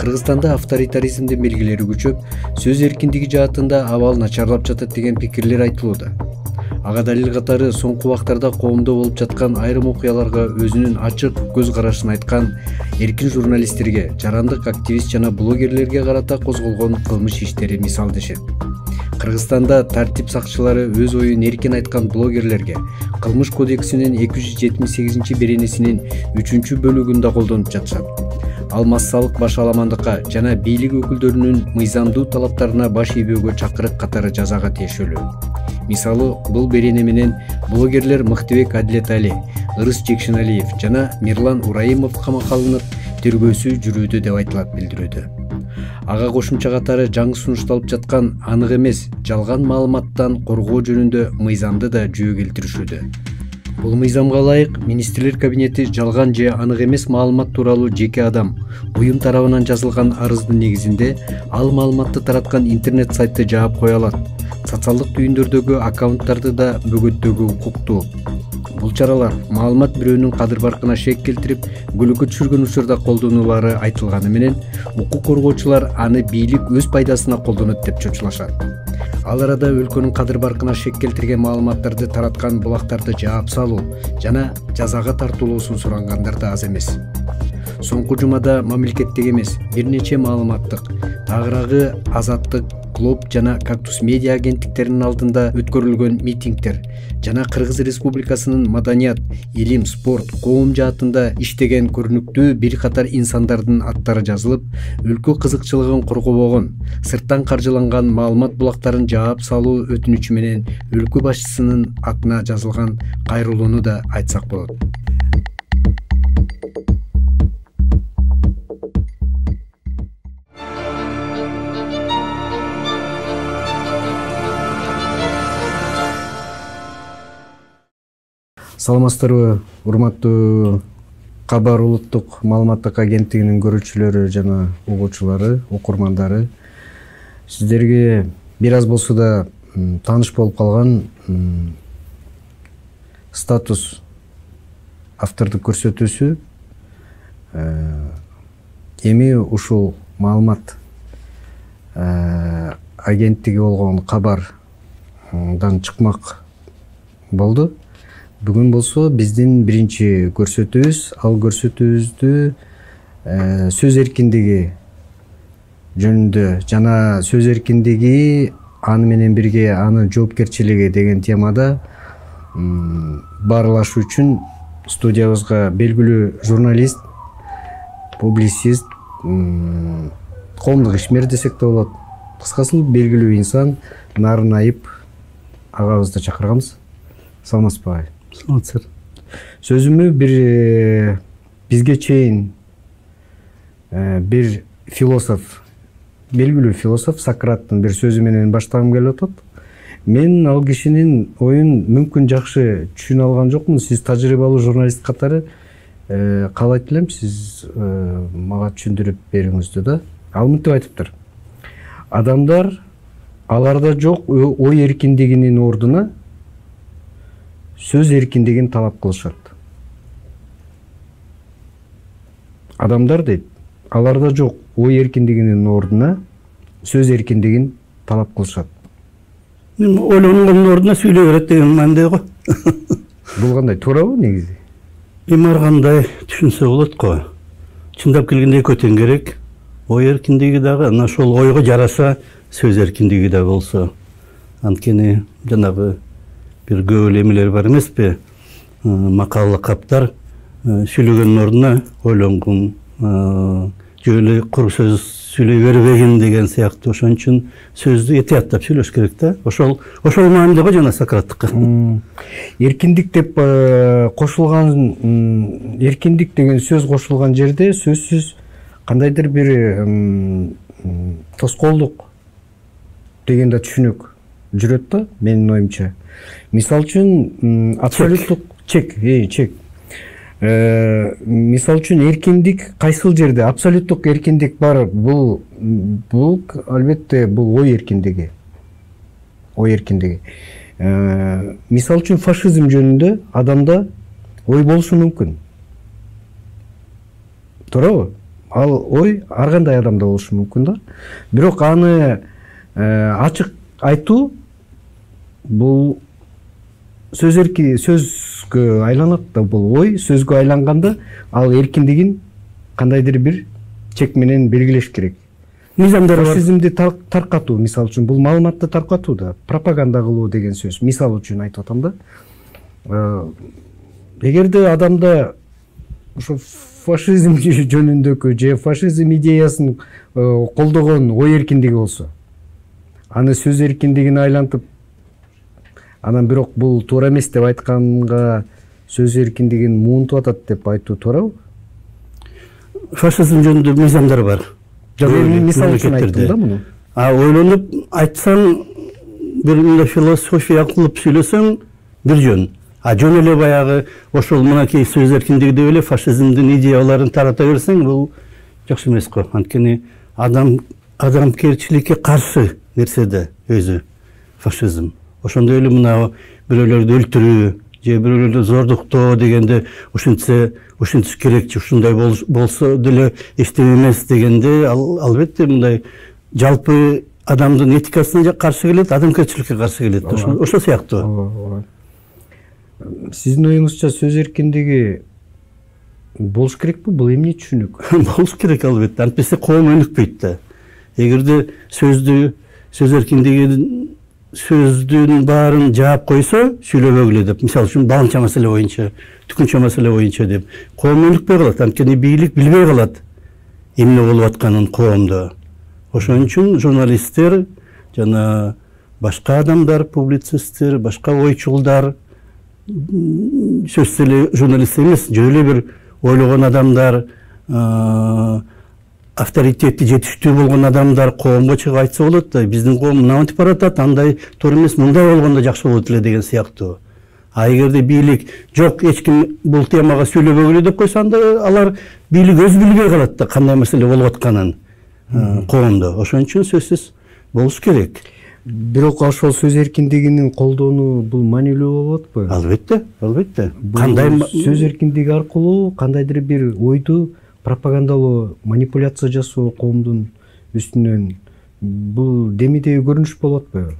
Кыргызстанда авторитаризмдин белгилери күчөп, сөз эркиндиги жаатында абал начарлап жатат деген пикирлер айтылууда. Ага далил катары соңку убактарда коомдо болуп жаткан айрым окуяларга өзүнүн ачык көз карашын айткан эркин журналисттерге, жарандык активист жана блогерлерге карата козголгон кылмыш иштери мисал дешет. Кыргызстанда тартип сакчылары өз оюн эркин айткан блогерлерге Кылмыш кодексинин 278 беренесинин 3-бөлүгүндө колдонуп жатышат. Ал массалык баш аламандыкка жана бийлик өкүлдөрүнүн мыйзамдуу талаптарына баш ийбөөгө чакырык катары жазага тиешелүү. Мисалы, бул берене менен блогерлер Мыктыбек Адилетали, Ырыс Жекшеналиев жана Мирлан Ураимов камакка алынып, тергөөсү жүрүүдө деп айтылат билдирүүдө. Ага кошумча катары жаңы сунушталып жаткан анык эмес жалган маалыматтан коргоо жөнүндө мыйзамды да жүйө келтиришүүдө. Бул мыйзамга ылайык министрлер кабинети жалган же анык эмес маалымат тууралуу жеке адам, уюм тарабынан жазылган арыздын негизинде ал маалыматты тараткан интернет сайтты жаап кое алат. Социалдык түйүндөрдөгү аккаунттарды да бөгөттөөгө укуктуу. Бул чаралар маалымат бирөөнүн кадыр баркына шек келтирип, күлүккө түшүргөн учурда колдонулары айтылганы менен, укук коргоочулар аны бийлик өз пайдасына колдонот деп чочулашат. Ал арада өлкөнүн кадыр баркына шек келтирген маалыматтарды тараткан булактарды жаап салуу жана жазага тартуулоосун сурангандар да аз эмес. Соңку жумада мамлекеттик эмес, бир нече маалыматтык, тагыраагы Азаттык, Клоп жана Кактус медиа агенттиктеринин алдында өткөрүлгөн митингдер жана Кыргыз Республикасынын маданият, илим, спорт, коом жаатында иштеген көрүнүктүү бир катар инсандардын аттары жазылып, өлкө кызыкчылыгын коргобогон, сырттан каржыланган маалымат булактарын жаап салуу өтүнүчү менен өлкө башчысынын атына жазылган кайрылууну да айтсак болот. Саламатсыздарбы, урматтуу Кабар улуттук маалыматтык агенттигинин көрүүчүлөрү жана угуучулары, окурмандары. Сиздерге бир аз болсо да тааныш болуп калган статус автордук көрсөтүүсү эми ушул маалымат агенттиги болгон Кабардан чыкмак болду. Бүгүн болсо биздин биринчи көрсөтүүбүз, ал көрсөтүүбүздү сөз эркиндиги жөнүндө жана сөз эркиндиги аны менен бирге анын жоопкерчилиги деген темада баарлашуу үчүн студиябызга белгилүү журналист, публицист, коомдук ишмер десек да болот. Кыскасы белгилүү инсан Нарын Айып агабызды чакырганбыз. Саламатсызбы агай? Саламатсыздар. Сөзүмө бизге чейин бир философ, белгилүү философ Сократтын бир сөзү менен баштагым келип атат. Мен ал кишинин оюн мүмкүн жакшы түшүнө алган жокмун. Сиз тажрыйбалуу журналист катары каалайт элем, сиз мага түшүндүрүп бериңизди да. Ал мынтип айтыптыр. Адамдар аларда жок ой эркиндигинин ордуна сөз эркиндигин талап кылышат. Адамдар дейт, аларда жок ой эркиндигинин ордуна сөз эркиндигин талап кылышат. Ойлонгондун ордуна сүйлөй берет деген мааниде го. Бул кандай, туурабы негизи? Эми ар кандай түшүнсө болот го. Чындап келгенде экөө тең керек. Ой эркиндиги дагы, анан ошол ойго жараша сөз эркиндиги да болсо. Анткени жанагы бир көп эмелер бар эмеспи? Макала каптар сүйлөгөндүн ордуна ойлонгун, же эле кур сөз сүйлөй бербегин деген сыяктуу. Ошон үчүн сөздү этияттап сүйлөш керек да. Ошол мааниде го жана Сократтыкы. Эркиндик деп кошулган, эркиндик деген сөз кошулган жерде сөзсүз кандайдыр бир тоскоолдук деген да түшүнүк жүрөт да, менин оюмча. Мисал үчүн абсолюттук чек. Мисал үчүн эркиндик кайсыл жерде? Абсолюттук эркиндик бар. Бул албетте бул ой эркиндиги. Мисал үчүн фашизм жөнүндө адамда ой болушу мүмкүн. Туурабы? ал ой ар кандай адамда болушу мүмкүн да. Бирок аны ачык айтуу бул сөзгө айланат да. Бул ой сөзгө айланганда ал эркиндигин кандайдыр бир чек менен белгилеш керек. Мыйзамдар бар. Фашизмди таркатуу, мисалы үчүн, бул маалыматты таркатуу да, пропаганда кылуу деген сөз. Мисал үчүн айтып атам да. Эгерде адамда ошо фашизм жөнүндөгү же фашизм идеясын колдогон ой эркиндиги болсо, аны сөз эркиндигине айлантып, анан бирок бул туура эмес деп айтканга сөз эркиндигин муунтуп атат деп айтуу туурабы? Фашизм жөнүндө мыйзамдар бар. Мен мисал үчүн айттым да муну. Ойлонуп айтсаң, бир мындай философия кылып сүйлөсөң бир жөн. Жөн эле баягы ошол мынакей сөз эркиндиги деп эле фашизмдин идеяларын тарата берсең, бул жакшы эмес го. Анткени адамгерчиликке каршы нерседе өзү фашизм. Ошондой эле мына бирөөлөрдү өлтүрүү же бирөөлөрдү зордуктоо дегенде ушинтиш керек, ушундай болсо деле эчтеме эмес дегенде албетте мындай жалпы адамдын этикасына каршы келет, адамгерчиликке каршы келет. Ошол сыяктуу. Сиздин оюңузча сөз эркиндиги болуш керекпи? Бул эмне түшүнүк? Болуш керек албетте. Антпесе коом өнүкпөйт да. Эгерде сөз эркиндигин баарын жаап койсо, сүйлөбөгүлө деп, мисалы үчүн баланча маселе боюнча, түкүнчө маселе боюнча деп, коом өнүкпөй калат. Анткени бийлик билбей калат эмне болуп атканын коомдо. Ошон үчүн журналисттер жана башка адамдар, публицисттер, башка ойчулдар, сөзсүз эле журналист эмес, жөн эле бир ойлогон адамдар, авторитети жетиштүү болгон адамдар коомго чыгып айтса болот да, биздин коом мынантип баратат, андай туура эмес, мындай болгондо жакшы болот эле деген сыяктуу. Эгерде бийлик жок, эч ким бул темага сүйлөбөгүлө деп койсо, анда алар бийлик өзү билбей калат да кандай маселе болуп атканын коомдо. Ошон үчүн сөзсүз болуш керек. Бирок ошол сөз эркиндигинин колдонуу бул маанилүү болот атпы? Албетте. Кандай сөз эркиндиги аркылуу кандайдыр бир ойду пропагандалоо, манипуляция жасоо коомдун үстүнөн бул демидеги көрүнүш болот атпы?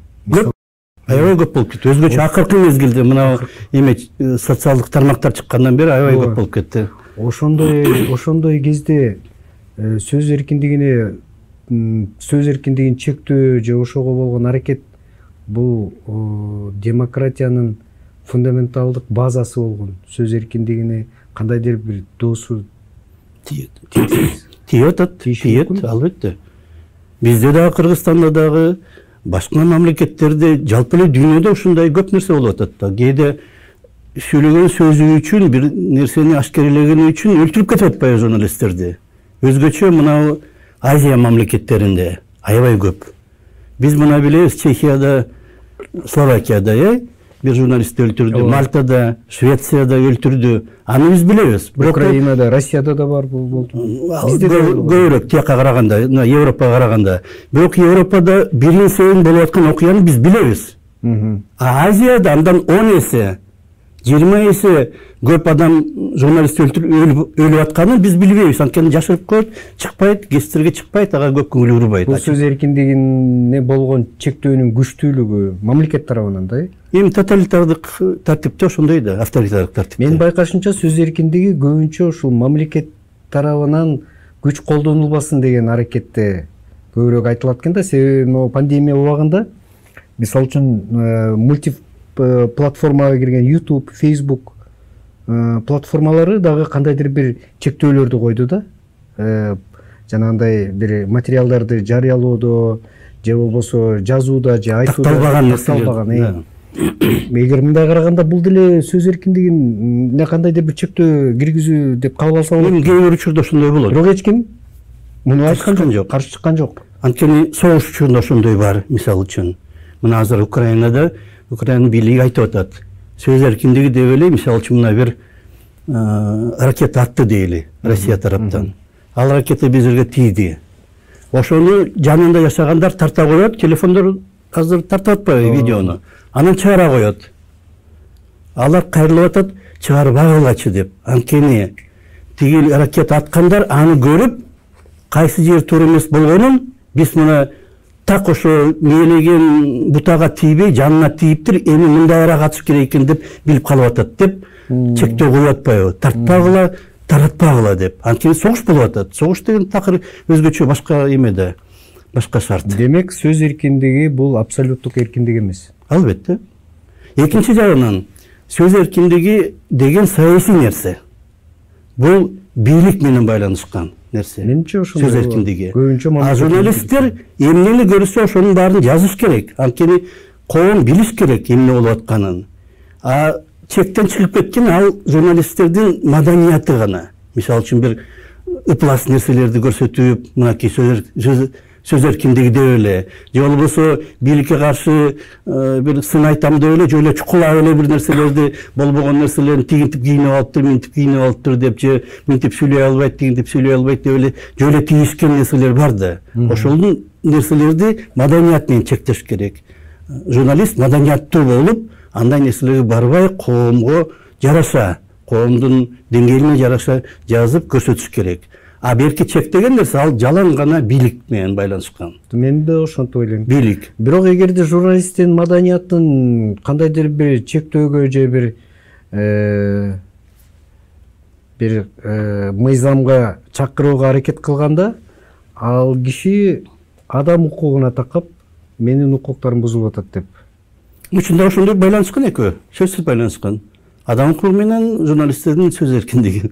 Аябай көп болуп кетти. Өзгөчө акыркы мезгилде мына эме социалдык тармактар чыккандан бери аябай көп болуп кетти. Ошондой кезде сөз эркиндигин чектөө же ошого болгон аракет бул демократиянын фундаменталдык базасы болгон сөз эркиндигине кандайдыр бир доосу тиет, албетте. Бизде дагы, Кыргызстанда дагы, башка мамлекеттерде, жалпы эле дүйнөдө ушундай көп нерсе болуп атат да. Кээде сүйлөгөн сөзү үчүн, бир нерсени ашкерелегени үчүн өлтүрүп кетип атпайбы журналисттерди. Өзгөчө мына Азия мамлекеттеринде аябай көп. Биз мына билебиз, Чехияда, Словакияда, бир журналистти өлтүрдү, Мальтада, Швецияда өлтүрдү. Аны биз билебиз. Украинада, Россияда да бар болду. Көбүрөөк тияка караганда, Европага караганда. Бирок Европада бир эсеен болуп аткан окуяны биз билебиз. Азияда андан 10 эсе, 20 эсе көп адам журналист өлүп атканын биз билбейбиз. Анткени жашырып коет, чыкпайт, гезиттерге чыкпайт, ага көп көңүл бурбайт. Бул сөз эркиндигине болгон чектөөнүн күчтүүлүгү мамлекет тарабынан да? Эми тоталитардык тартипте ошондой да, авторитардык тартипте. Мен байкашымча сөз эркиндиги көбүнчө ушул мамлекет тарабынан күч колдонулбасын деген аракетте көбүрөөк айтылат экен да. Себеби могу пандемия убагында, мисалы үчүн, мультиплатформага кирген YouTube, Facebook платформалары дагы кандайдыр бир чектөөлөрдү койду да. Жанагындай бир материалдарды жарыялоодо же болбосо жазууда же айтууда такталбаган. Эгер мындай караганда бул деле сөз эркиндигине кандайдыр бир чектөө киргизүү деп кабыл алса болот. Кээ бир учурда ошондой болот. Бирок эч ким муну айткан жок, каршы чыккан жок. Анткени согуш учурунда ошондой бар, мисалы үчүн. Мына азыр Украинада, Украина бийлиги айтып атат. Сөз эркиндиги деп эле, мисалы үчүн мына бир ракета атты дейли Россия тараптан. Ал ракета бизерге тийди. Ошону жанында жашагандар тарта коет, телефондор азыр тартып атпайбы видеону. Анан чыгара коет. Алар кайрылып атат, чыгарбагылачы деп. Анткени тиги ракета аткандар аны көрүп, кайсы жер туура эмес болгонун биз мына так ошо мээлеген бутага тийбей жанына тийиптир, эми мындайраак атыш керек экен деп билип калып атат деп чектөө коюп атпайбы, тартпагыла, таратпагыла деп. Анткени согуш болуп атат. Согуш деген такыр өзгөчө башка эме да, башка шарт. Демек сөз эркиндиги бул абсолюттук эркиндик эмес. Албетте. Экинчи жагынан сөз эркиндиги деген саясий нерсе. Бул бийлик менен байланышкан нерсе. Менимче ошондой сөз эркиндиги. Көбүнчө журналисттер эмнени көрсө ошонун баарын жазыш керек. Анткени коом билиш керек эмне болуп атканын. Чектен чыгып кеткен ал журналисттердин маданияты гана. Мисалы үчүн бир ыплас нерселерди көрсөтүп, мынакей сөз эркиндиги деп эле, же болбосо бийликке каршы бир сын айтам деп эле, же эле чукулап эле бир нерселерди, болбогон нерселерди тигинтип кийинип алыптыр, минтип кийинип алыптыр деп, же минтип сүйлөй албайт, тигинтип сүйлөй албайт деп эле, же эле тийишкен нерселер бар да. Ошол нерселерди маданият менен чектеш керек. Журналист маданияттуу болуп, андай нерселерге барбай, коомго жараша, коомдун деңгээлине жараша жазып көрсөтүш керек. Берки чектеген нерсе ал жалаң гана бийлик менен байланышкан. Мен да ошентип ойлойм. Бийлик. Бирок эгерде журналисттин маданиятын кандайдыр бир чектөөгө же бир мыйзамга чакырууга аракет кылганда, ал киши адам укугуна такап, менин укуктарым бузулуп атат деп. Учунда ошондой байланышкан экөө, сөзсүз байланышкан. Адам укугу менен журналисттердин сөз эркиндиги.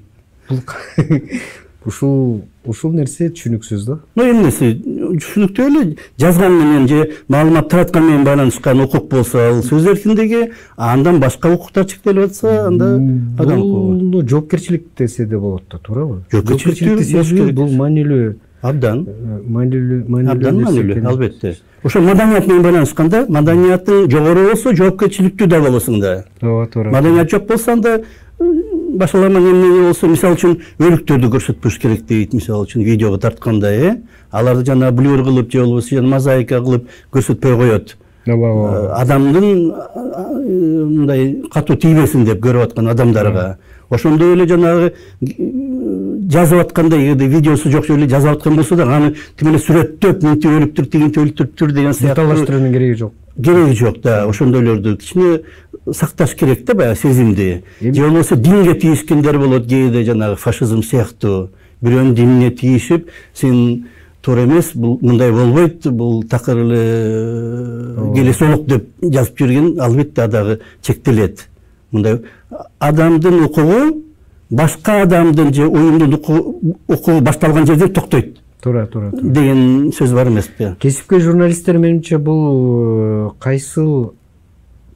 Ушул нерсе түшүнүксүз да. Эмнеси түшүнүктүү эле, жазган менен же маалымат тараткан менен байланышкан укук болсо ал сөз эркиндиги, андан башка укуктар чектелип атса, анда адам укугу. Бул жоопкерчилик десе де болот да, туурабы? Жоопкерчилик десе бул маанилүү. Абдан маанилүү, албетте. Ошо маданият менен байланышканда, маданиятың жогору болсо, жоопкерчиликтүү да болосуң да. Туура. Маданият жок болсо анда башаламан эмне болсо, мисалы үчүн өлүктөрдү көрсөтпөш керек дейт, мисалы үчүн видеого тартканда, аларды жана блюр кылып же болбосо жана мозаика кылып көрсөтпөй коет. Адамдын мындай катуу тийбесин деп көрүп аткан адамдарга. Ошондой эле жанагы жазып атканда, эгерде видеосу жок эле жазып аткан болсо да, аны тим эле сүрөттөп, мынтип өлүптүр, тигинтип өлүптүр деген сыяктуу деталлаштыруунун кереги жок. Кереги жок да, ошондойлорду кичине сакташ керек да, баягы сезимди. Же болбосо динге тийишкендер болот, кээде жанагы фашизм сыяктуу. Бирөөнүн динине тийишип, сен туура эмес, бул мындай болбойт, бул такыр эле келесолук деп жазып жүрген, албетте дагы чектелет. Мындай адамдын укугу башка адамдын же уюмдун укугу башталган жерде токтойт. Туура. Деген сөз бар эмеспи? Кесипкөй журналисттер менимче бул кайсыл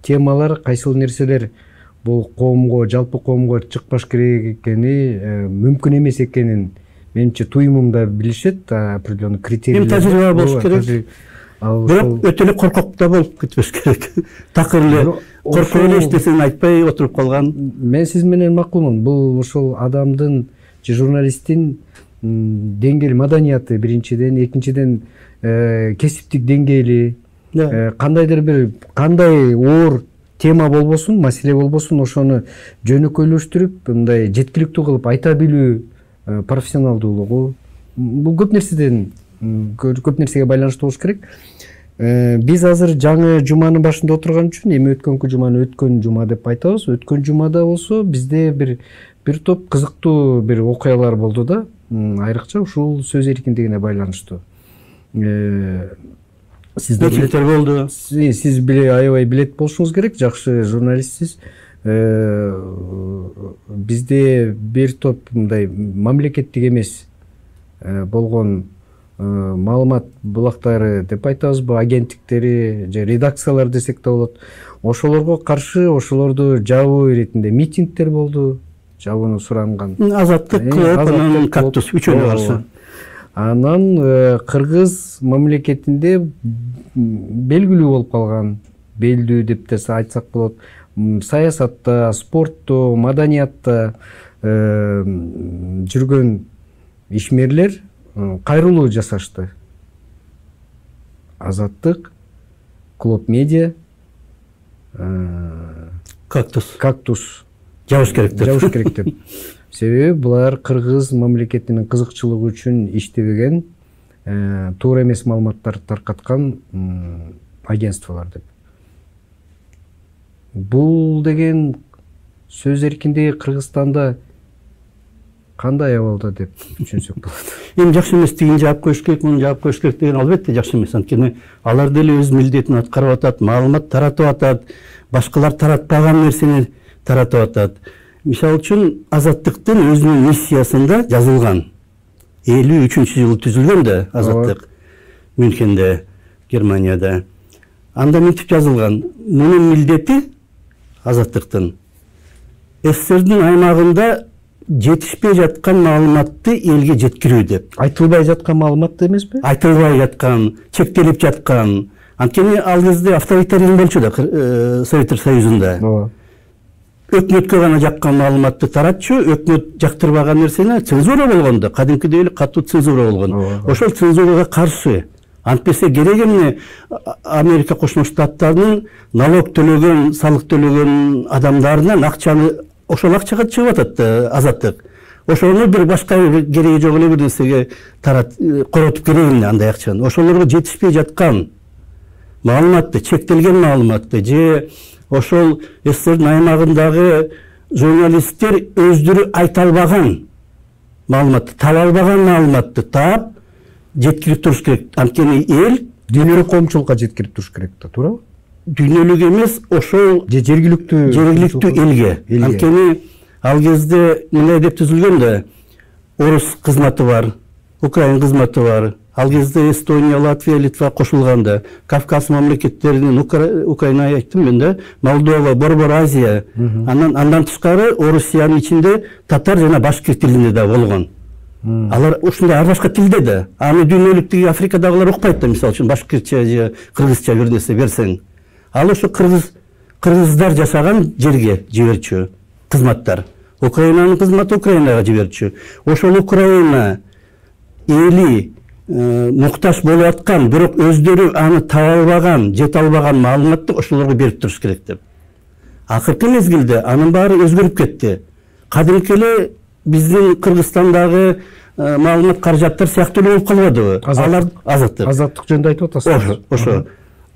темалар, кайсыл нерселер бул коомго, жалпы коомго чыкпаш керек экени, мүмкүн эмес экенин менимче туюмумда билишет, определенный критерийлер. Тажрыйба болуш керек. Бирок өтө эле коркок да болуп кетпеш керек. Такыр эле коркуп эле эч нерсени айтпай отуруп калган. Мен сиз менен макулмун. Бул ошол адамдын же журналисттин деңгээли, маданияты биринчиден, экинчиден кесиптик деңгээли, кандайдыр бир кандай оор тема болбосун, маселе болбосун, ошону жөнөкөйлөштүрүп, мындай жеткиликтүү кылып айта билүү профессионалдуулугу. Бул көп нерсеге байланыштуу болуш керек. Биз азыр жаңы жуманын башында отурган үчүн эми өткөнкү жуманы өткөн жума деп айтабыз. Өткөн жумада болсо бизде бир топ кызыктуу бир окуялар болду да, айрыкча ушул сөз эркиндигине байланыштуу. Сиздер болду. Сиз аябай билет болушуңуз керек, жакшы журналистсиз. Бизде бир топ мындай мамлекеттик эмес болгон маалымат булактары деп айтабызбы, агенттиктери же редакциялар десек да болот. Ошолорго каршы, ошолорду жабуу иретинде митингдер болду, жабууну суранган. Азаттык клуб, анан Кактус үчөөнө каршы. Анан Кыргыз мамлекетинде белгилүү болуп калган, белдүү деп да айтсак болот, саясатта, спортто, маданиятта жүргөн ишмерлер кайрылуу жасашты. Азаттык, Клуб Медиа, Кактус жабыш керек деп. Себеби булар кыргыз мамлекетинин кызыкчылыгы үчүн иштебеген, туура эмес маалыматтар таркаткан агентстволор деп. Бул деген сөз эркиндиги Кыргызстанда кандай абалда деп түшүнсөк болот? Эми жакшы эмес, тигин жаап коюш керек, муну жаап коюш керек деген албетте жакшы эмес. Анткени алар деле өз милдетин аткарып атат, маалымат таратып атат, башкалар таратпаган нерсени таратып атат. Мисалы үчүн Азаттыктын өзүнүн миссиясында жазылган. 53-жылы түзүлгөн да Азаттык Мюнхенде, Германияда. Анда мынтип жазылган: мунун милдети Азаттыктын СССРдин аймагында жетишпей жаткан маалыматты элге жеткирүү деп. Айтылбай жаткан маалымат эмеспи? Айтылбай жаткан, чектелип жаткан. Анткени ал кезде авторитаризм болчу да Советтер Союзунда. Өкмөткө гана жаккан маалыматты таратчу, өкмөт жактырбаган нерсени цензура болгондо, кадимкидей эле катуу цензура болгон. Ошол цензурага каршы. Антпесе керек эмне Америка Кошмо Штаттарынын налог төлөгөн, салык төлөгөн адамдарынан акчаны, ошол акчага чыгып атат Азаттык. Ошону бир башка кереги жок эле бир нерсеге коротуп керек эмне андай акчаны. Ошолорго жетишпей жаткан маалыматты, чектелген маалыматты же ошол СССРдин аймагындагы журналисттер өздөрү айта албаган маалыматты, таба албаган маалыматты таап жеткирип туруш керек. Анткени эл Дүйнөлүк коомчулукка жеткирип туруш керек да, туурабы? Дүйнөлүк эмес, ошол же жергиликтүү элге. Анткени ал кезде мындай деп түзүлгөн да: орус кызматы бар, украин кызматы бар. Ал кезде Эстония, Латвия, Литва кошулганда, Кавказ мамлекеттеринин, Украина айттым мен да, Молдова, Борбор Азия, андан тышкары Орусиянын ичинде татар жана башкир тилинде да болгон. Алар ушундай ар башка тилде да. Аны дүйнөлүктүгү Африкадагылар укпайт да, мисалы үчүн башкирча же кыргызча бир нерсе берсең. Ал ошо кыргыздар жашаган жерге жиберчү кызматтар. Украинанын кызматы Украинага жиберчү. Ошол Украина эли муктаж болуп аткан, бирок өздөрү аны таба албаган, жете албаган маалыматты ошолорго берип туруш керек деп. Акыркы мезгилде анын баары өзгөрүп кетти. Кадимки эле биздин Кыргызстандагы маалымат каражаттар сыяктуу болуп калбадыбы? Алар Азаттык жөнүндө айтып атасыз. Ошо.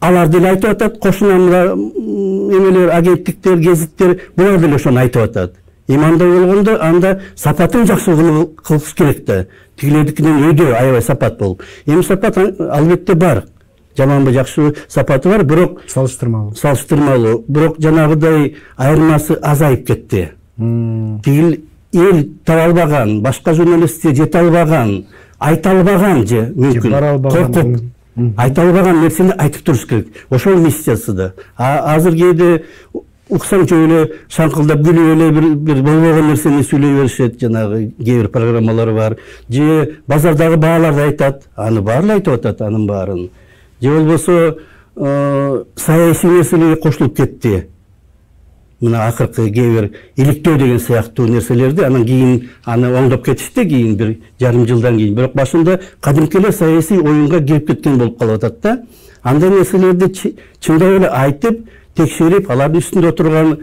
Алар деле айтып атат, кошуна эмелер, агенттиктер, гезиттер, булар деле ошону айтып атат. Андай болгондо анда сапатын жакшы кылыш керек да. Тигилердикинен өйдө аябай сапат болуп. Эми сапат албетте бар. Жаманбы жакшы сапаты бар, бирок салыштырмалуу. Бирок жанагыдай айырмасы азайып кетти. Тигил эл таба албаган, башка журналисттер жете албаган, айта албаган же мүмкүн коркуп айта албаган нерсени айтып туруш керек. Ошол миссиясы да. Азыр кээде уксаң чөй эле шаңкылдап күлүп эле бир болбогон нерсени сүйлөй беришет, жанагы кээ бир программалар бар. Же базардагы бааларды айтат, аны баарын айтып атат, анын баарын. Же болбосо саясий нерселерге кошулуп кетти. Мына акыркы кээ бир иликтөө деген сыяктуу нерселерди анан кийин аны оңдоп кетишти, кийин бир жарым жылдан кийин. Бирок башында кадимки эле саясий оюнга кирип кеткен болуп калып атат да. Андай нерселерди чындап эле айтып, текшерип, алардын үстүндө отурган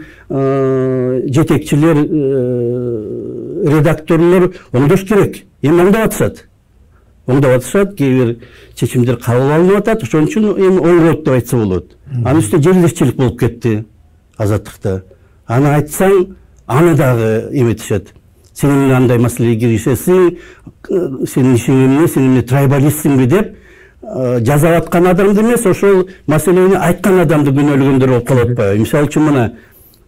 жетекчилер, редакторлор оңдош керек. Эми оңдоп атышат, кээ бир чечимдер кабыл алынып атат, ошон үчүн эми оңдойт деп айтса болот. Анын үстүнө жердешчилик болуп кетти Азаттыкта. Аны айтсаң, аны дагы эметишет. Сен эмне андай маселеге киришесиң, сенин ишиң эмне, сен эмне трайбалистсиңби деп жазап аткан адамды эмес, ошол маселени айткан адамды күнөөлөгөндөр болуп калып атпайбы? Мисалы үчүн мына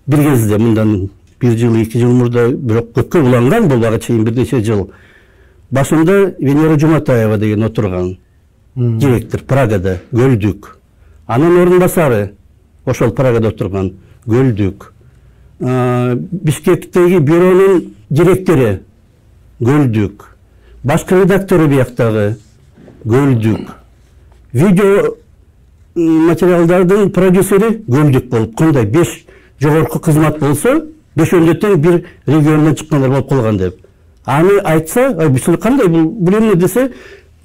бир кезде мындан 1 жыл, 2 жыл мурда, бирок көпкө уланган булага чейин бир нече жыл. Башында Венера Жуматаева деген отурган директор Прагада, Көлдүк. Анын орун басары ошол Прагада отурган Көлдүк. Бишкектеги бюронун директору Көлдүк. Башкы редактору бияктагы Көлдүк. Видео материалдардын продюсери Көлдүк болуп, кандай 5 жогорку кызмат болсо, 5-өндө тең бир региондон чыккандар болуп калган деп. Аны айтса, бул кандай, бул эмне десе,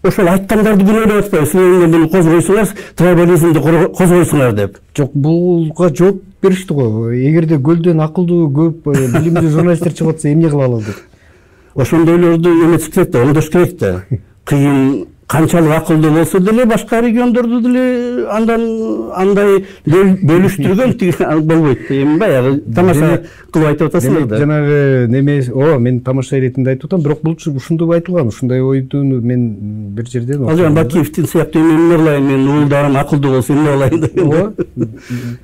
ошол айткандарды күнөөлөп атпайбы, силер эмне козгойсуңар, трайбализмди козгойсуңар деп. Жок, булга жооп беришти го. Эгерде Көлдөн акылдуу, көп билимдүү журналисттер чыгып атса, эмне кыла алат деп. ошондойлорду эметиш керек да, оңдош керек да. Кыйын канчалык акылдуу болсо деле башка региондорду деле андан андай бөлүштүргөн болбойт. Эми баягы тамаша кылып айтып атасыңар да. Жанагы неме, мен тамаша иретинде айтып атам, бирок бул ушундуп айтылган, ушундай ойду мен бир жерден. Ал жана Бакиевдин сыяктуу эмне кылайын, мен уулдарым акылдуу болсо эмне кылайын деп.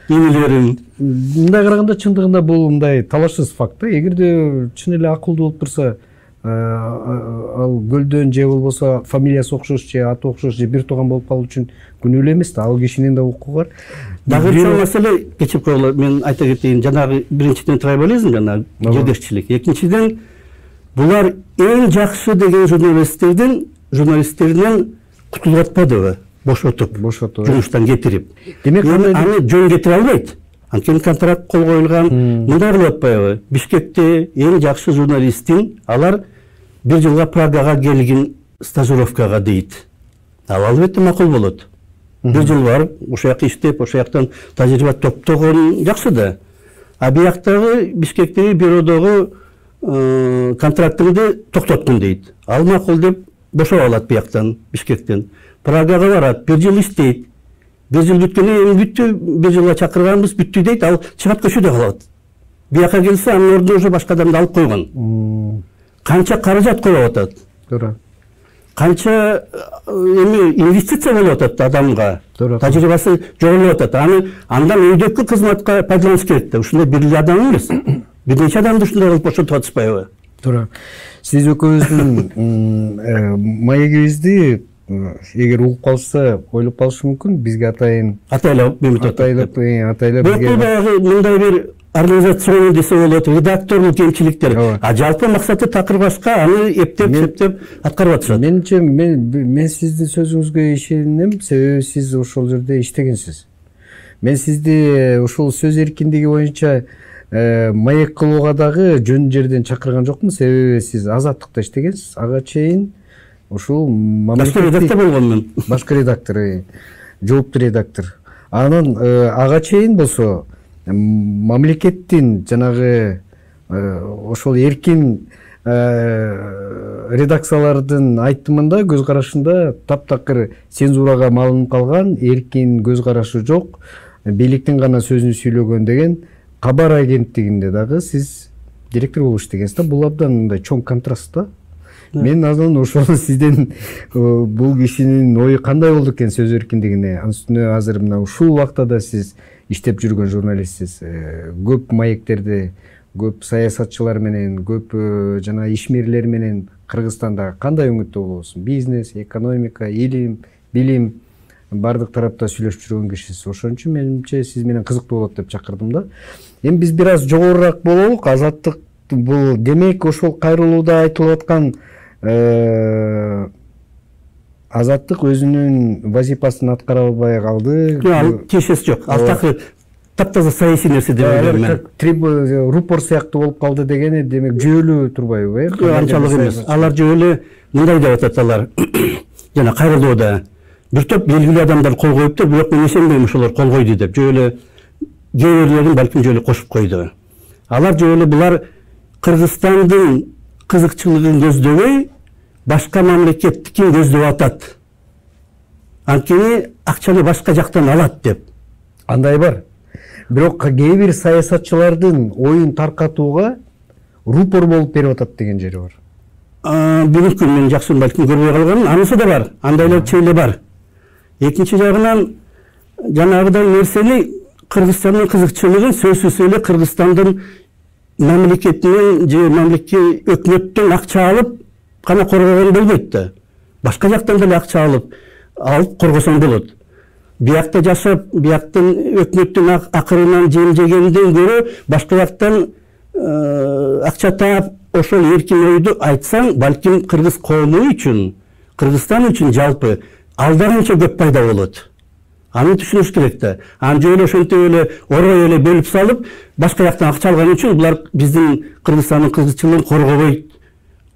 Эмелерим. Мындай караганда чындыгында бул мындай талашсыз факт да. Эгерде чын эле акылдуу болуп турса, ал көлдөн же болбосо фамилиясы окшош же аты окшош же бир тууган болуп калуу үчүн күнөөлүү эмес да, ал кишинин да укугу бар. Дагы бир маселе кечип мен айта кетейин, жанагы биринчиден трибализм, жанагы жердешчилик, экинчиден булар эң жакшы деген журналисттерден кутулуп атпадыбы, бошотуп жумуштан кетирип. Демек аны жөн кетире албайт. Анткени контракт кол коюлган, мындай кылып атпайбы? Бишкекте эң жакшы журналистин алар бир жылга Прагага келгин стажировкага дейт. Албетте макул болот. Бир жыл барып, ошол жакта иштеп, ошол жактан тажрыйба топтогон жакшы да. А бияктагы Бишкектеги бюродогу контрактыңды токтоткун дейт. Ал макул деп бошоп алат бияктан, Бишкектен. Прагага барат, бир жыл иштейт. Бир жыл бүткөнү эми бүттү, бир жылга чакырганбыз, бүттү дейт, ал чыгат көчөдө калат. Бияка келсе, анын ордуна уже башка адамды алып койгон. Канча каражат коюп атат. Туура. Канча инвестиция болуп атат адамга. Тажрыйбасы жоголуп атат. Андан өйдөккө кызматка пайдаланыш керек да. Ушундай бир адам эмес. Бир нече адамды ушундай кылып бошотуп атышпайбы? Туура. Сиз экөөбүздүн маегибизди эгер угуп калса, ойлоп калышы мүмкүн, бизге атайын атайлап бизге мындай бир организацион десе болот, редакторлук кемчиликтер. А жалпы максаты такыр башка, аны эптеп аткарып атышат. Менимче мен сиздин сөзүңүзгө ишенем, себеби сиз ошол жерде иштегенсиз. Мен сизди ушул сөз эркиндиги боюнча маек кылууга дагы жөн жерден чакырган жокмун, себеби сиз Азаттыкта иштегенсиз. Ага чейин ушул башка редактор болгонмун. Башка редактор, жооптуу редактор. Анан ага чейин болсо мамлекеттин жанагы ошол эркин редакциялардын айтымында, көз карашында таптакыр цензурага малынып калган, эркин көз карашы жок, бийликтин гана сөзүн сүйлөгөн деген кабар агенттигинде дагы сиз директор болуп иштегенсиз да. Бул абдан мындай чоң контраст да. Мен азан ошол сизден бул кишинин ою кандай болду экен сөз эркиндигине, анын үстүнө азыр мына ушул убакта да сиз иштеп жүргөн журналистсиз. Көп маектерде, көп саясатчылар менен, көп жана ишмерлер менен Кыргызстанда кандай өңүттө болосуң? Бизнес, экономика, илим, билим бардык тарапта сүйлөшүп жүргөн кишисиз. Ошон үчүн менимче сиз менен кызыктуу болот деп чакырдым да. Эми биз бир аз жогорураак бололук. Азаттык бул демек ошол кайрылууда айтылып аткан Азаттык өзүнүн вазифасын аткара албай калды. Тиешеси жок. Ал такыр таптаза саясий нерсе деп ойлойм мен. Рупор сыяктуу болуп калды дегени демек жүйөлүү турбайбы? Анчалык эмес. Алар жүйөлүү мындай деп атат алар. Жана кайрылууда бир топ белгилүү адамдар кол коюптур, бирок мен ишенбейм ошолор кол койду деп. Жүйөлүү кээ бирлерин балким жүйөлүү кошуп койду. Алар жүйөлүү булар Кыргызстандын кызыкчылыгын көздөбөй, башка мамлекеттикин көздөп атат. Анткени акчаны башка жактан алат деп. Андай бар. Бирок кээ бир саясатчылардын оюн таркатууга рупор болуп берип атат деген жери бар. Мүмкүн мен жакшы балким көрбөй калганмын, анысы да бар. Андайлар чейли бар. Экинчи жагынан жанагыдай нерсени Кыргызстандын кызыкчылыгын сөзсүз эле Кыргызстандын мамлекетинен же мамлекет өкмөттөн акча алып гана коргогон болбойт да. Башка жактан деле акча алып коргосоң болот. Биякта жашап, бияктын өкмөттүн акырынан жем жегенден көрө башка жактан акча таап ошол эркин ойду айтсаң, балким кыргыз коому үчүн, Кыргызстан үчүн жалпы алдарынча көп пайда болот. Аны түшүнүш керек да. Аны жөн ошентип эле орой эле бөлүп салып, башка жактан акча алган үчүн булар биздин Кыргызстандын кызыкчылыгын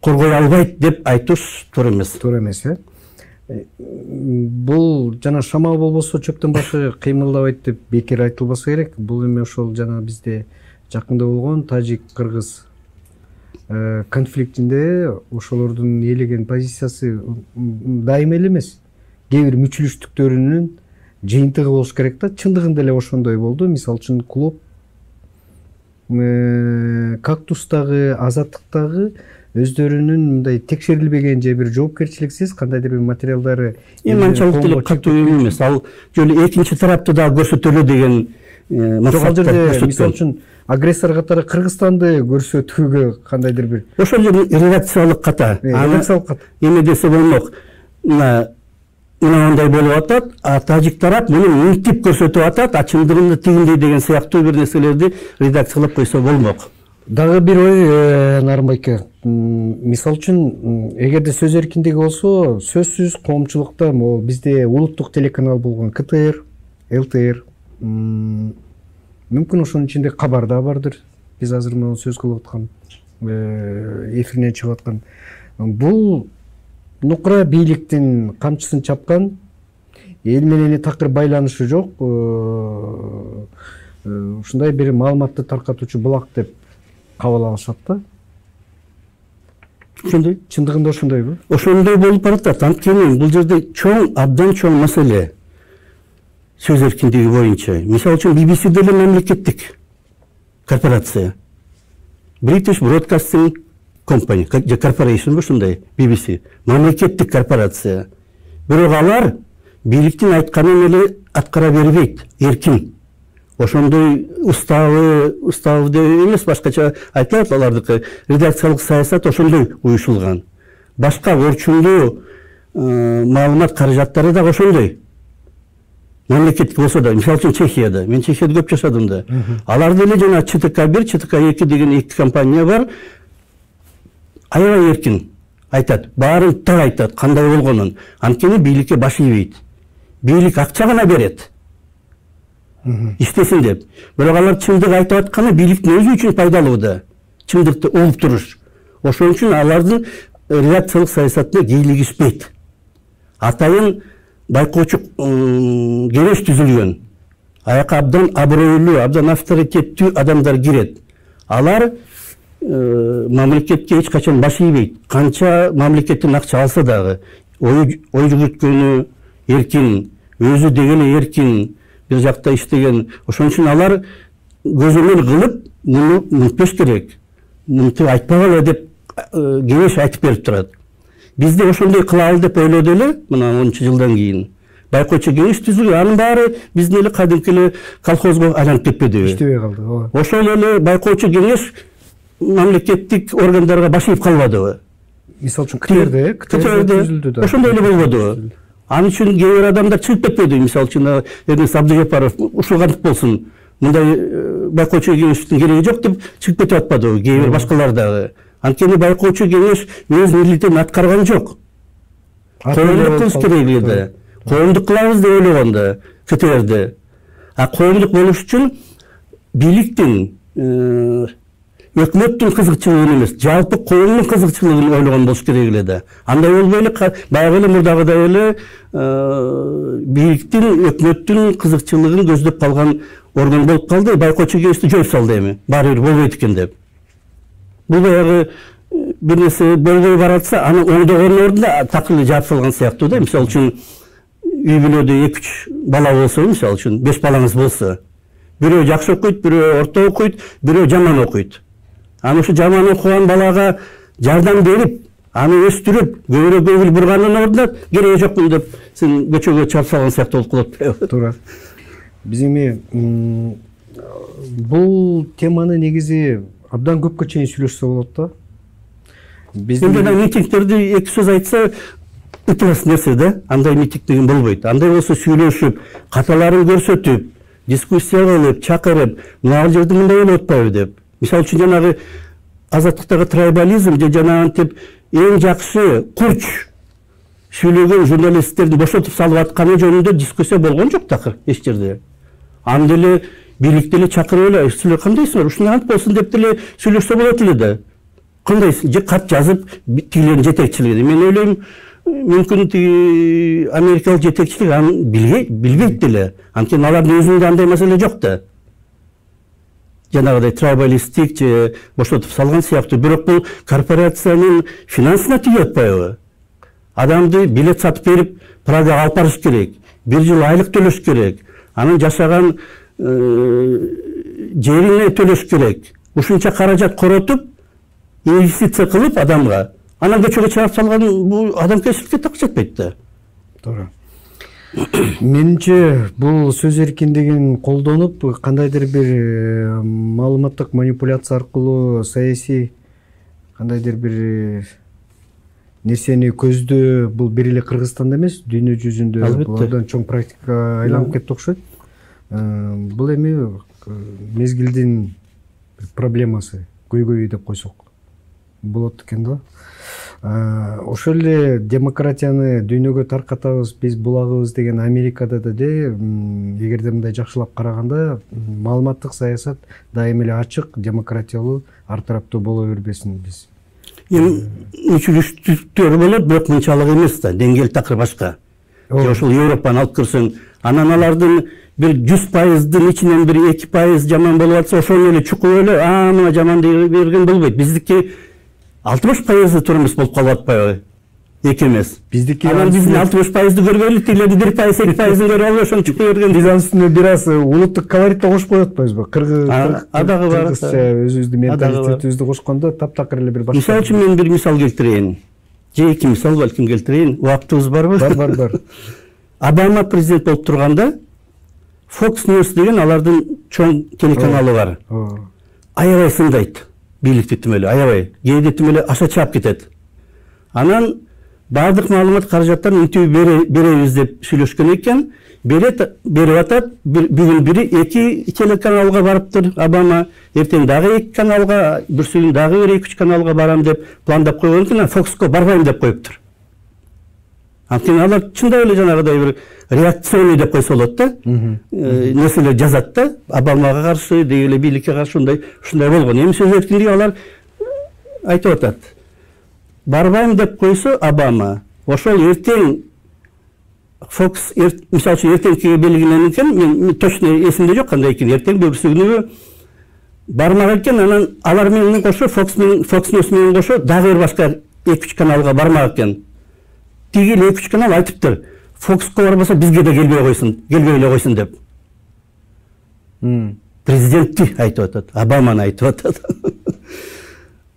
коргой албайт деп айтыш туура эмес. Туура эмес, Бул жана шамал болбосо чөптөн башы кыймылдабайт деп бекер айтылбаса керек. Бул эми ошол жана бизде жакында болгон тажик-кыргыз конфликтинде ошолордун ээлеген позициясы дайыма эле эмес. Кээ бир мүчүлүштүктөрүнүн жыйынтыгы болуш керек да. Чындыгында эле ошондой болду. Мисалы үчүн клуб Кактустагы, Азаттыктагы өздөрүнүн мындай текшерилбеген же бир жоопкерчиликсиз кандайдыр бир материалдары анчалык деле катуу эмес. Ал жолу экинчи тарапты да көрсөтөлү деген максатта. Мисалы үчүн агрессор катары Кыргызстанды көрсөтүүгө кандайдыр бир ошол жерде редакциялык ката. Эме десе болмок. Мындай болуп атат, тажик тарап муну мынтип көрсөтүп атат, чындыгында тигиндей деген сыяктуу бир нерселерди редакциялап койсо болмок. Дагы бир ой, Нарымбайке. Мисалы үчүн, эгерде сөз эркиндиги болсо, сөзсүз коомчулукта бизде улуттук телеканал болгон КТР, ЛТР, мүмкүн ошонун ичинде Кабар да бардыр. Биз азыр мына сөз кылып аткан, эфиринен чыгып аткан. Бул нукура бийликтин камчысын чапкан, эл менен такыр байланышы жок, ушундай бир маалыматты таркатуучу булак деп кабыл алышат да. Ошондой, чындыгында ошондойбу? Ошондой болуп баратат. Анткени бул жерде абдан чоң маселе сөз эркиндиги боюнча. Мисалы үчүн BBC деле мамлекеттик корпорация. British Broadcasting Company, Corporation ушундай, BBC, мамлекеттик корпорация. Бирок алар бийликтин айтканын эле аткара бербейт, эркин. Ошондой уставы эмес, башкача айтылат алардыкы. Редакциялык саясат ошондой уюшулган. Башка орчундуу маалымат каражаттары да ошондой. Мамлекеттик болсо да, мисалы үчүн Чехияда, мен Чехияда көп жашадым да. Аларда эле жана ЧТК-1, ЧТК-2 деген эки компания бар. Аябай эркин айтат, баарын так айтат, кандай болгонун. Анткени бийликке баш ийбейт. Бийлик акча гана берет. Иштесин деп. Бирок алар чындык айтып атканы бийликтин өзү үчүн пайдалуу да. Чындыкты угуп туруш. Ошон үчүн алардын редакциялык саясатына кийлигишпейт. Атайын байкоочу кеңеш түзүлгөн. Аяка абдан абройлуу, абдан авторитеттүү адамдар кирет. Алар мамлекетке эч качан баш ийбейт. Канча мамлекеттин акча алса дагы, ой жүгүрткөнү эркин, өзү дегеле эркин, бир жакта иштеген. Ошон үчүн алар көзөмөл кылып, муну мынтпеш керек, мынтип айтпагыла деп кеңеш айтып берип турат. Бизде ошондой кылалы деп ойлоду эле, мына 10 жылдан кийин. Байкоочу кеңеш түзүлгөн, анын баары биздин эле кадимки эле колхозго айланып кетпедиби? Иштебей калды. Ошол эле байкоочу кеңеш мамлекеттик органдарга баш ийип калбадыбы? Мисалы үчүн КТРде түзүлдү да. Ошондой эле болбодубу? Анын үчүн кээ бир адамдар чыгып кетпеди. Мисалы үчүн Эрнест Абдыжапаров ушулгандык болсун, мындай байкоочу кеңештин кереги жок деп чыгып кетип атпадыбы? Кээ бир башкалар дагы. Анткени байкоочу кеңеш өз милдетин аткарган жок. Коомдук кылыш керек эле. Коомдук кылабыз деп ойлогон да КТРде. Коомдук болуш үчүн бийликтин, өкмөттүн кызыкчылыгын эмес, жалпы коомдун кызыкчылыгын ойлогон болуш керек эле да. Андай болбой эле, баягы эле мурдагыдай эле бийликтин, өкмөттүн кызыкчылыгын көздөп калган орган болуп калды. Байкоочу кеңешти жоюп салды эми, баары бир болбойт экен деп. Бул баягы бир нерсе болбой баратса, аны оңдогонун ордуна такыр жаап салган сыяктуу да. Мисалы үчүн үй бүлөдө 2-3 бала болсо, мисалы үчүн 5 балаңыз болсо, бирөө жакшы окуйт, бирөө орто окуйт, бирөө жаман окуйт. Аны ушу жаман окуган балага жардам берип, аны өстүрүп, көбүрөөк көңүл бурганын ордуна кереги жокмун деп сен көчөгө чыгып салган сыяктуу болуп калат. Туура. Биз эми бул теманы негизи абдан көпкө чейин сүйлөшсө болот да. Биздин митингдерди эки сөз айтса ытырас нерсе да. Андай митинг деген болбойт. Андай болсо сүйлөшүп, каталарын көрсөтүп, дискуссия кылып, чакырып, мына жерде мындай болуп атпайбы деп. Мисалы үчүн жанагы азаттыктагы трайбализм же жанагынтип эң жакшы курч сүйлөгөн журналисттерди бошотуп салып атканы жөнүндө дискуссия болгон жок такыр эч жерде. Анда эле бийликти эле чакырып эле, силер кандайсыңар, ушундай ант болсун деп деле сүйлөшсө болот эле да. Кандайсың, же кат жазып тигилердин жетекчилиги. Мен ойлойм, мүмкүн тиги америкалык жетекчилик аны билбейт деле. Анткени алардын өзүндө андай маселе жок да. жанагыдай трайбалистик же бошотуп салган сыяктуу, бирок бул корпорациянын финансына тийип атпайбы? Адамды билет сатып берип Прагага алып барыш керек, 1 жыл айлык төлөш керек, анын жашаган жерине төлөш керек. Ушунча каражат коротуп, инвестиция кылып адамга, анан көчөгө чыгарып салган бул адамгерчиликке так жетпейт да. Туура. Менимче бул сөз эркиндигин колдонуп, кандайдыр бир маалыматтык манипуляция аркылуу саясий кандайдыр бир нерсени көздөө, бул бир эле Кыргызстанда эмес, дүйнө жүзүндө булардан чоң практикага айланып кетти окшойт. Бул эми мезгилдин проблемасы, көйгөйү деп койсок болот экен да. Ошол эле демократияны дүйнөгө таркатабыз, биз булагыбыз деген Америкада да эгерде мындай жакшылап караганда маалыматтык саясат дайым эле ачык, демократиялуу, ар тараптуу боло бербесин биз. Үчүгүчтөр болот, бирок мынчалык эмес да, деңгээл такыр башка. Ошол Европаны алып кирсең, анан алардын бир 100%дын ичинен бир 2% жаман болуп атса, ошону эле чукуп эле, мына жаман дей берген болбойт. Биздики 60% турмуш болуп калып атпайбы? Эки эмес. Биздики анан биздин 60%ды көргөнлүк тилерди 1%, 2%ын көрүп алып ошону чукуп берген. Биз анын үстүнө бир аз улуттук колоритти кошуп коюп атпайбызбы? Адагы бар. Өзүбүздүн менталитетибизди кошкондо таптакыр эле бир башка. Мисалы үчүн мен бир мисал келтирейин. Же эки мисал балким келтирейин. Убактыбыз барбы? Бар. Обама президент болуп турганда Fox News деген алардын чоң телеканалы бар. Аябай сындайт. Бийликти тим эле, аябай. Кээде тим эле аша чаап кетет. Анан бардык маалымат каражаттарын интүү беребиз деп сүйлөшкөн экен. Берип атат, бүгүн бири 2 телеканалга барыптыр Обама, эртең дагы 2 каналга, бүрсүгүн дагы бир 2-3 каналга барам деп пландап койгон экен, Fox'ко барбайм деп коюптур. Анткени алар чындап эле жанагыдай бир реакционный деп койсо болот да. Нерселер жазат да, Обамага каршы, деги эле бийликке каршы ушундай болгон. Эми сөз эркиндиги алар айтып атат. Барбайм деп койсо Обама, ошол эртең Fox мисалы үчүн эртеңкиге белгиленген экен, мен точно эсимде жок кандай экен, эртең бүрсүгүнү бармак экен, анан алар менен кошо Fox News менен кошо дагы бир башка 2-3 каналга бармак экен. Тиги 2-3 канал айтыптыр. Fox'ко барбаса бизге да келбей эле койсун деп. Президентти айтып атат, Обаманы айтып атат.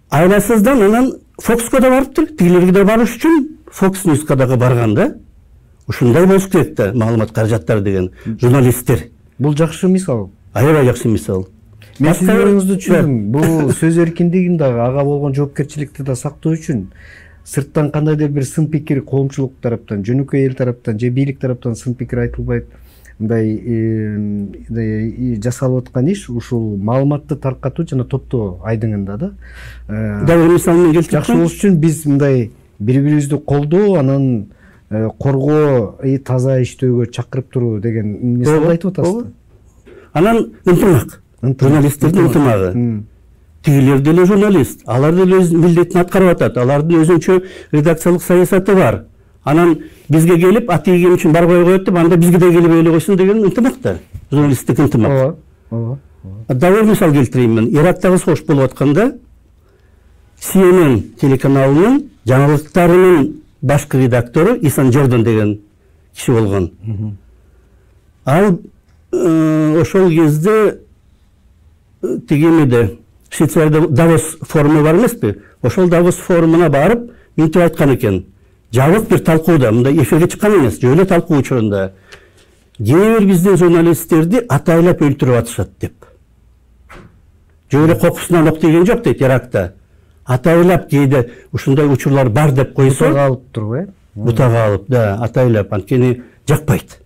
Айласыздан анан Fox'ко да барыптыр, тигилерге да барыш үчүн Fox News'ка дагы барган да. Ушундай болуш керек да, маалымат каражаттары деген журналисттер. Бул жакшы мисал. Аябай жакшы мисал. Мен сиздин оюңузду түшүндүм. Бул сөз эркиндигин дагы, ага болгон жоопкерчиликти да сактоо үчүн сырттан кандайдыр бир сын пикир коомчулук тараптан, жөнөкөй эл тараптан же бийлик тараптан сын пикир айтылбайт. Мындай жасалып аткан иш ушул маалыматты таркатуу жана топтоо айдыңында да. Дагы мисал менен келтирип жакшы болуш үчүн биз мындай бири-бирибизди колдоо, анан коргоо, таза иштөөгө чакырып туруу деген мисалды айтып атасыз. Анан ынтымак, журналисттердин ынтымагы. Тигилер деле журналист, алар деле өз милдетин аткарып атат, алардын өзүнчө редакциялык саясаты бар. Анан бизге келип, атиген үчүн барбай коет деп, анда бизге да келбей эле койсун деген ынтымак да, журналисттик ынтымак. Дагы бир мисал келтирейин мен. Ирактагы согуш болуп атканда CNN телеканалынын жаңылыктарынын башкы редактору Исан Джордан деген киши болгон. Ал ошол кезде тигимиде Швейцарияда Давос форуму бар эмеспи? Ошол Давос форумуна барып, мынтип айткан экен. Жабык бир талкууда, мындай эфирге чыккан эмес, жөн эле талкуу учурунда. Кээ бир биздин журналисттерди атайлап өлтүрүп атышат деп. Жөн эле кокусунан ок деген жок дейт Иракта. Атайлап кээде ушундай учурлар бар деп койсо, бутага алып туруп, бутага алып, да, атайлап, анткени жакпайт.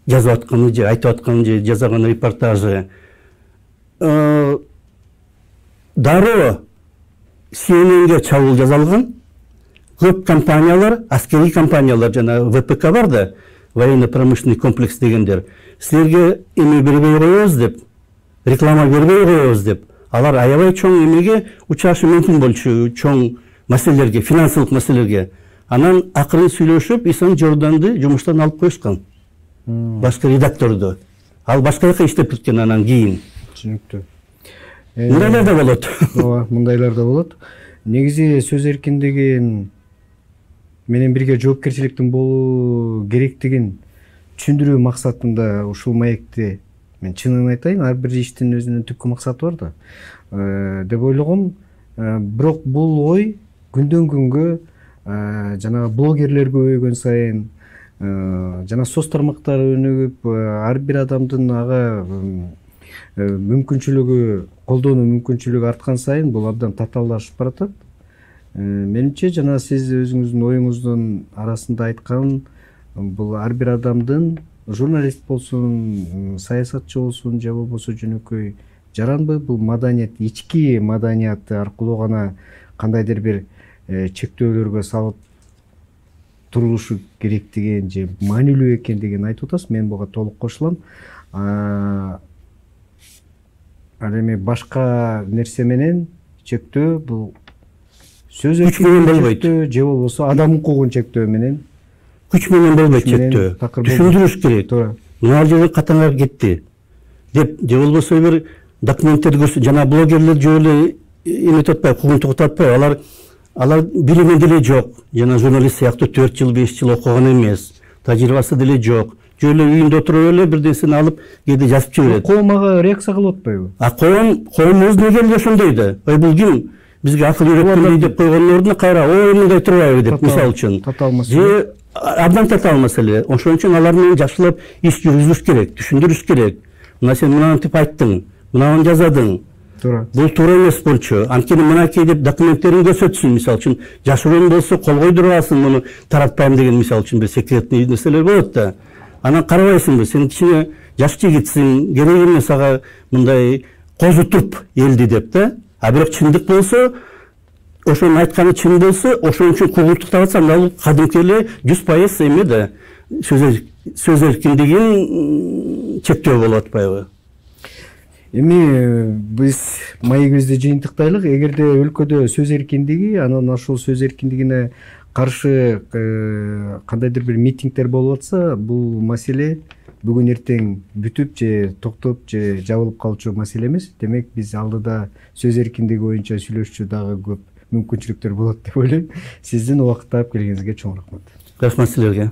Жазып атканы же, айтып атканы же, жасаган репортажы. Дароо CNN-ге чабуул жасалган. Көп компаниялар, аскерий компаниялар, жана ВПК бар да, военно-промышленный комплекс дегендер. Силерге эме бербей коебуз деп, реклама бербей коебуз деп. Алар аябай чоң эмеге учашы мүмкүн болчу, чоң маселелерге, финансылык маселелерге. Анан акырын сүйлөшүп, Исан Джорданды жумуштан алып коюшкан. Башка редакторду. Ал башка жака иштеп кеткен анан кийин. Түшүнүктүү. Мындайлар да болот. Ооба, мындайлар да болот. Негизи сөз эркиндигин менен бирге жоопкерчиликтин болуу керектигин түшүндүрүү максатында ушул маекти мен чынын айтайын, ар бир иштин өзүнүн түпкү максаты бар да деп ойлогом. Бирок бул ой күндөн күнгө жана блогерлер көбөйгөн сайын, жана соц тармактары өнүгүп, ар бир адамдын ага мүмкүнчүлүгү, колдонуу мүмкүнчүлүгү арткан сайын бул абдан татаалдашып баратат. Менимче жана сиз өзүңүздүн оюңуздун арасында айткан, бул ар бир адамдын, журналист болсун, саясатчы болсун же болбосо жөнөкөй жаранбы, бул маданият, ички маданияты аркылуу гана кандайдыр бир чектөөлөргө салып турулушу керектигин же маанилүү экендигин айтып атасыз. Мен буга толук кошулам. Ал эми башка нерсе менен чектөө бул сөз эркиндигин болбойт же болбосо адам укугун чектөө менен күч менен болбойт чектөө. Түшүндүрүш керек. Мына жерде катаңар кетти деп, же болбосо бир документтерди көрсөтүп, жана блогерлер жөө эле эметип атпайбы, куугунтук атпайбы, алар билими деле жок, жана журналист сыяктуу 4 жыл 5 жыл окуган эмес, тажрыйбасы деле жок. Жөө эле үйүндө отуруп эле бир нерсени алып кээде жазып жиберет. Коом ага реакция кылып атпайбы? Коомубуз неге эле ошондой да? Ой, бул ким? Бизге акыл үйрөткөндөй деп койгондун ордуна кайра ой мындай турбайбы деп, мисалы үчүн. Же абдан татаал маселе. Ошон үчүн алар менен жакшылап иш жүргүзүш керек, түшүндүрүш керек. Мына сен мынантип айттың, мынаны жазадың. Бул туура эмес болчу. Анткени мынакей деп документтерин көрсөтсүн, мисалы үчүн. Жашыруун болсо кол койдурасың, муну таратпайм деген, мисалы үчүн бир секретный нерселер болот да. Анан карабайсыңбы, сен кичине жаш жигитсиң, керек эмес ага мындай козутуп элди деп да. А бирок чындык болсо, ошонун айтканы чын болсо, ошон үчүн куугунтуктап атсам, ал кадимки эле 100% эме да, сөз эркиндигин чектөө болуп атпайбы? Эми биз маегибизди жыйынтыктайлык. Эгерде өлкөдө сөз эркиндиги, анан ошол сөз эркиндигине каршы кандайдыр бир митингдер болуп атса, бул маселе бүгүн эртең бүтүп же токтоп же жабылып калчу маселе эмес. Демек биз алдыда сөз эркиндиги боюнча сүйлөшчү дагы көп мүмкүнчүлүктөр болот деп ойлойм. Сиздин убакытты алып келгениңизге чоң рахмат. Рахмат силерге.